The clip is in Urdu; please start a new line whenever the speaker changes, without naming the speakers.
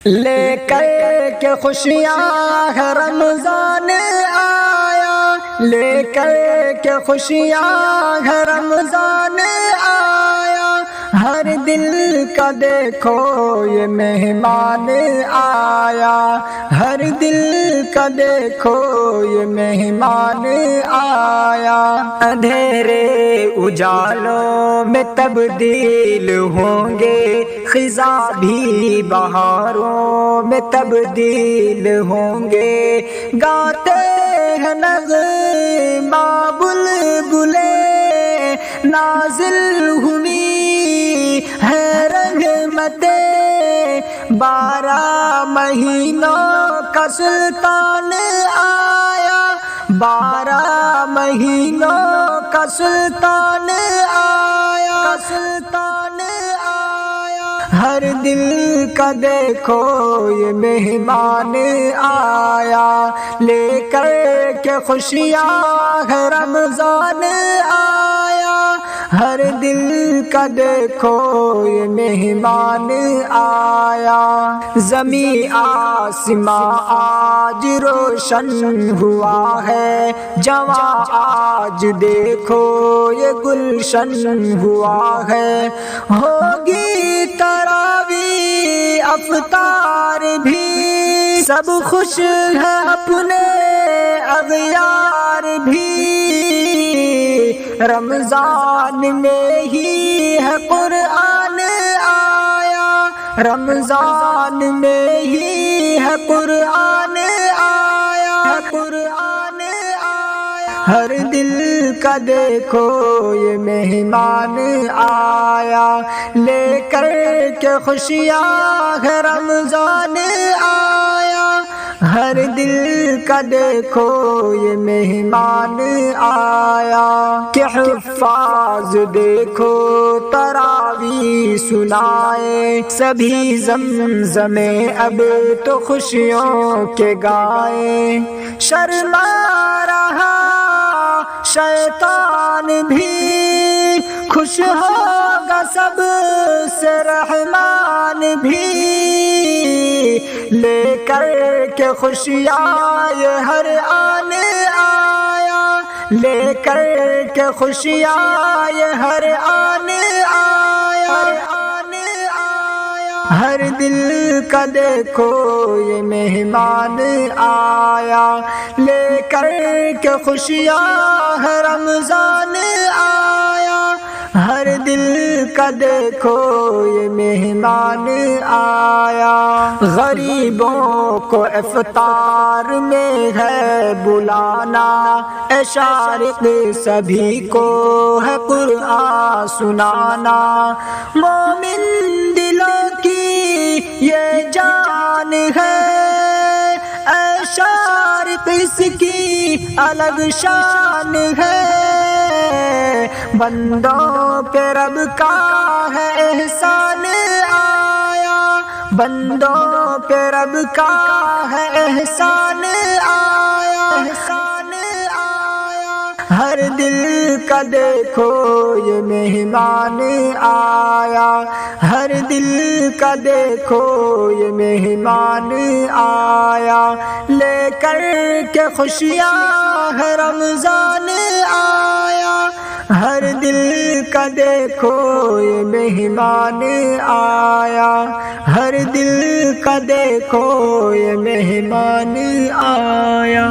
لے کر کے خوشیاں ہے رمضان آیا، لے کر کے خوشیاں ہے رمضان آیا، ہر دل کا دیکھو یہ مہمان آیا، ہر دل کا دیکھو یہ مہمان آیا۔ اندھیرے اجالوں میں تبدیل ہوں گے، خزاں بھی بہاروں میں تبدیل ہوں گے، گاتے ہیں نغمہ بلبلے، نازل ہوئی ہے رحمتیں، 12 مہینوں کا سلطان آیا، 12 مہینوں کا سلطان آیا، سلطان آیا۔ ہر دل کا دیکھو یہ مہمان آیا، لے کر کے خوشیاں ہے رمضان آیا، ہر دل کا دیکھو یہ مہمان آیا۔ زمین آسماں آج روشن ہوا ہے، جواں آج دیکھو یہ گلشن ہوا ہے، ہوگی تراویح افطار بھی، سب خوش ہے اپنے اغیار بھی، رمضان میں ہی ہے قرآن آیا، رمضان میں ہی ہے قرآن آیا، قرآن آیا۔ ہر دل کا دیکھو یہ مہمان آیا، لے کر کے خوشیاں ہے رمضان آیا، ہر دل کا دیکھو یہ مہمان آیا۔ کہ حفاظ دیکھو تراویح سنائے، سبھی زمزمے اب تو خوشیوں کے گائیں، شرما رہا شیطان بھی، خوش ہوگا سب سے رحمان بھی، لے کر کے خوشیاں یہ ہر آن آیا، لے کر کے خوشیاں یہ ہر آن آیا، ہر دل کا دیکھو یہ مہمان آیا، لے کر کے خوشیاں ہے رمضان آیا، ہر دل کا دیکھو یہ مہمان آیا۔ غریبوں کو افطار میں ہے بلانا، اے شارق سبھی کو ہے قرآن سنانا، مومن دلوں کی یہ جان ہے، اے شارق اس کی الگ شان ہے، بندوں پہ رب کا ہے احسان آیا، بندوں پہ رب کا ہے احسان آیا، احسان آیا۔ ہر دل کا دیکھو یہ مہمان آیا، ہر دل کا دیکھو یہ مہمان آیا، لے کر کے خوشیاں ہے رمضان آیا، ہر دل کا دیکھو یہ مہمان آیا، ہر دل کا دیکھو یہ مہمان آیا۔